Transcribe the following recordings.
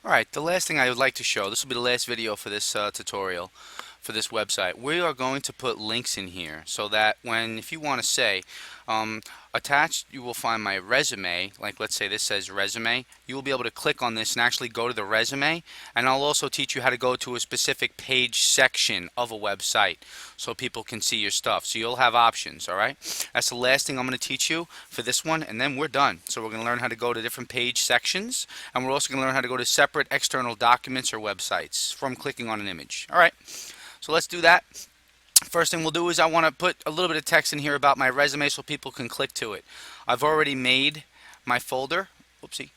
Alright, the last thing I would like to show, this will be the last video for this tutorial for this website. We are going to put links in here so that if you want to say, attached you will find my resume, like let's say this says resume, you will be able to click on this and actually go to the resume, and I'll also teach you how to go to a specific page section of a website so people can see your stuff. So you'll have options, alright? That's the last thing I'm going to teach you for this one, and then we're done. So we're going to learn how to go to different page sections, and we're also going to learn how to go to separate external documents or websites from clicking on an image. Alright, so let's do that. First thing we'll do is I want to put a little bit of text in here about my resume so people can click to it. I've already made my folder. Whoopsie.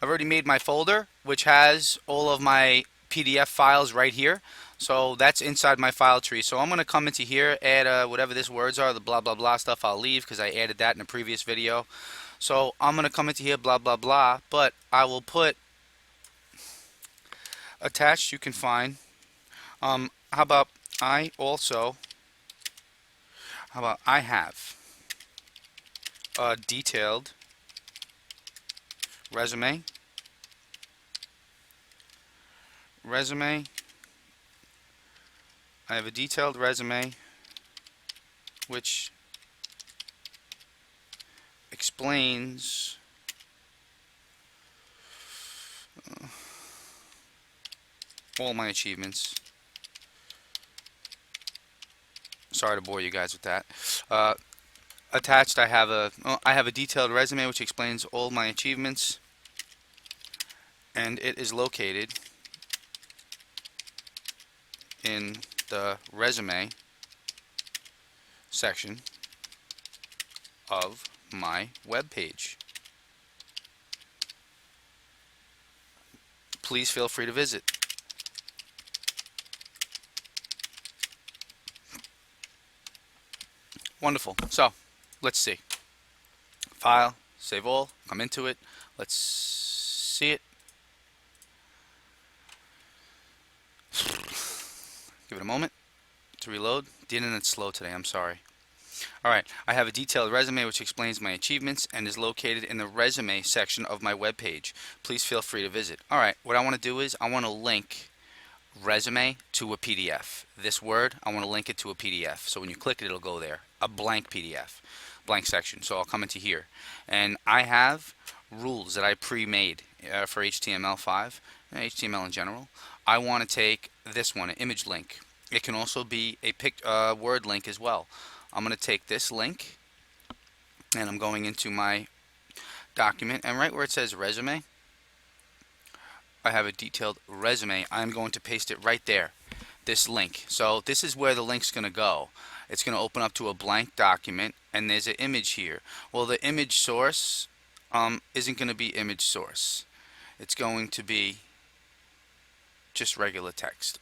I've already made my folder, which has all of my PDF files right here. So that's inside my file tree. So I'm going to come into here, add whatever these words are, the blah blah blah stuff I'll leave because I added that in a previous video. So I'm going to come into here, blah blah blah, but I will put attached, you can find. How about I have a detailed resume. I have a detailed resume which explains all my achievements. Sorry to bore you guys with that. Attached, I have a detailed resume which explains all my achievements, and it is located in the resume section of my web page. Please feel free to visit. Wonderful. So, let's see. File, save all, come into it. Let's see it. Give it a moment to reload. The internet's slow today, I'm sorry. Alright, I have a detailed resume which explains my achievements and is located in the resume section of my web page. Please feel free to visit. Alright, what I want to do is I want to link resume to a PDF. This word, I want to link it to a PDF. So when you click it, it'll go there. A blank PDF, blank section. So I'll come into here. And I have rules that I pre-made for HTML5, HTML in general. I want to take this one, an image link. It can also be a word link as well. I'm going to take this link, and I'm going into my document, and right where it says resume, I have a detailed resume. I'm going to paste it right there, this link. So this is where the link's going to go. It's going to open up to a blank document, and there's an image here. Well, the image source isn't going to be image source. It's going to be just regular text.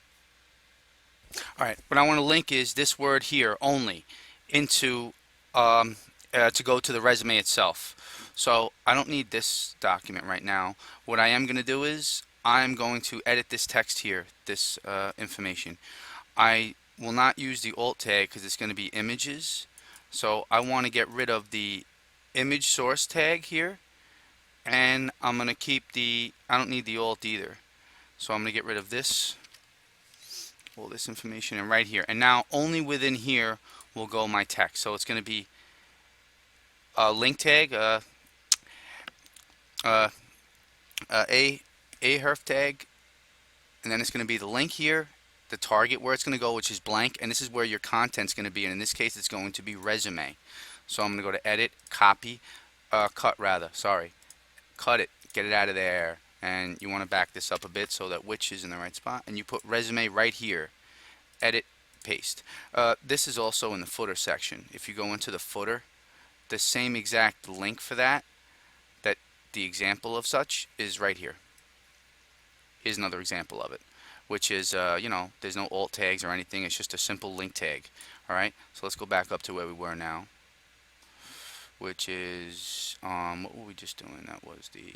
Alright, what I want to link is this word here only into to go to the resume itself. So I don't need this document right now. What I am going to do is I'm going to edit this text here, this information. I will not use the alt tag because it's going to be images. So I want to get rid of the image source tag here, and I'm going to keep I don't need the alt either. So I'm going to get rid of this, all this information, and right here. And now only within here will go my text. So it's going to be a link tag, a href tag, and then it's going to be the link here, the target where it's going to go, which is blank, and this is where your content's going to be, and in this case it's going to be resume. So I'm going to go to edit, copy, cut it, get it out of there, and you want to back this up a bit so that which is in the right spot, and you put resume right here, edit, paste. This is also in the footer section. If you go into the footer, the same exact link for that the example of such is right here. Here's another example of it, which is there's no alt tags or anything. It's just a simple link tag. Alright, so let's go back up to where we were now, which is what were we just doing? That was the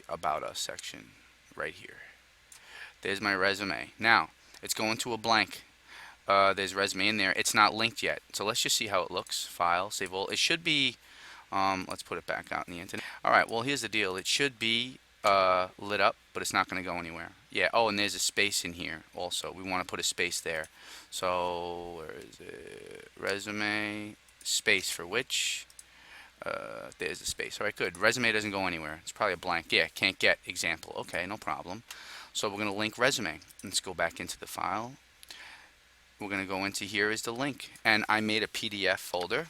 about us section right here. There's my resume. Now it's going to a blank. There's resume in there. It's not linked yet, so let's just see how it looks. File, save all. It should be let's put it back out in the internet. Alright, well here's the deal. It should be lit up, but it's not going to go anywhere. Yeah, oh, and there's a space in here also. We want to put a space there. So, where is it? Resume, space for which? There's a space. All right, good. Resume doesn't go anywhere. It's probably a blank. Yeah, can't get example. Okay, no problem. So we're going to link resume. Let's go back into the file. We're going to go into here is the link. And I made a PDF folder.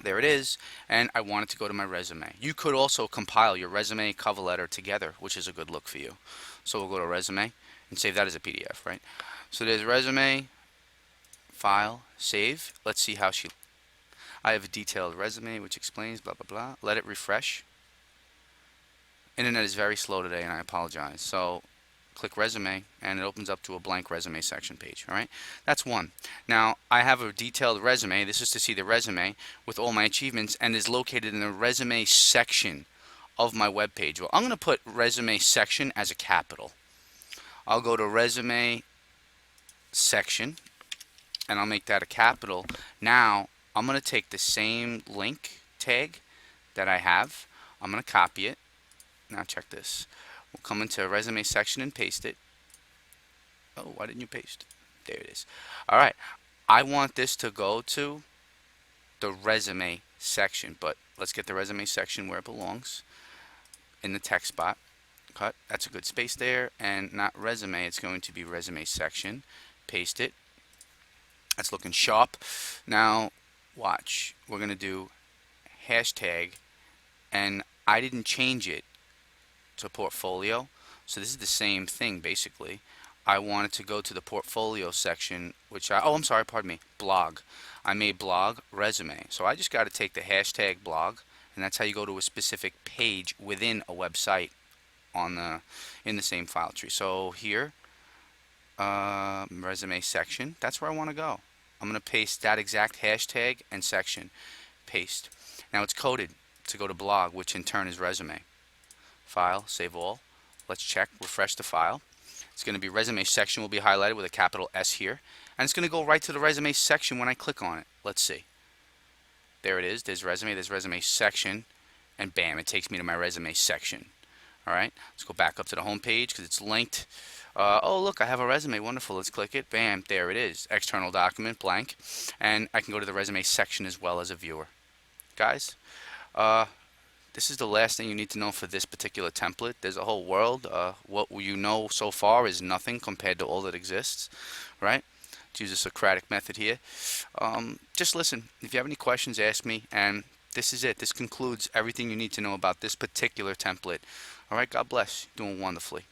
There it is, and I want it to go to my resume. You could also compile your resume cover letter together, which is a good look for you. So we'll go to resume and save that as a PDF, right? So there's resume, file, save. Let's see how she. I have a detailed resume which explains blah blah blah. Let it refresh. Internet is very slow today, and I apologize. So click resume and it opens up to a blank resume section page. All right, that's one. Now I have a detailed resume. This is to see the resume with all my achievements and is located in the resume section of my web page. Well, I'm going to put resume section as a capital. I'll go to resume section and I'll make that a capital. Now I'm going to take the same link tag that I have. I'm going to copy it. Now check this. We'll come into resume section and paste it. Oh, why didn't you paste? There it is. All right. I want this to go to the resume section, but let's get the resume section where it belongs in the text spot. Cut. That's a good space there, and not resume. It's going to be resume section. Paste it. That's looking sharp. Now, watch. We're going to do hashtag, and I didn't change it to portfolio, so this is the same thing basically. I wanted to go to the portfolio section, which I'm sorry, pardon me, blog. I made blog resume, so I just got to take the hashtag blog, and that's how you go to a specific page within a website in the same file tree. So here, resume section, that's where I want to go. I'm going to paste that exact hashtag and section. Paste. Now it's coded to go to blog, which in turn is resume. File, save all. Let's check, refresh the file. It's going to be resume section will be highlighted with a capital S here. And it's going to go right to the resume section when I click on it. Let's see. There it is. There's resume section. And bam, it takes me to my resume section. Alright, let's go back up to the home page because it's linked. Oh, look, I have a resume. Wonderful. Let's click it. Bam, there it is. External document, blank. And I can go to the resume section as well as a viewer. Guys, this is the last thing you need to know for this particular template. There's a whole world. What you know so far is nothing compared to all that exists, right? To use a Socratic method here. Just listen. If you have any questions, ask me. And this is it. This concludes everything you need to know about this particular template. All right, God bless. Doing wonderfully.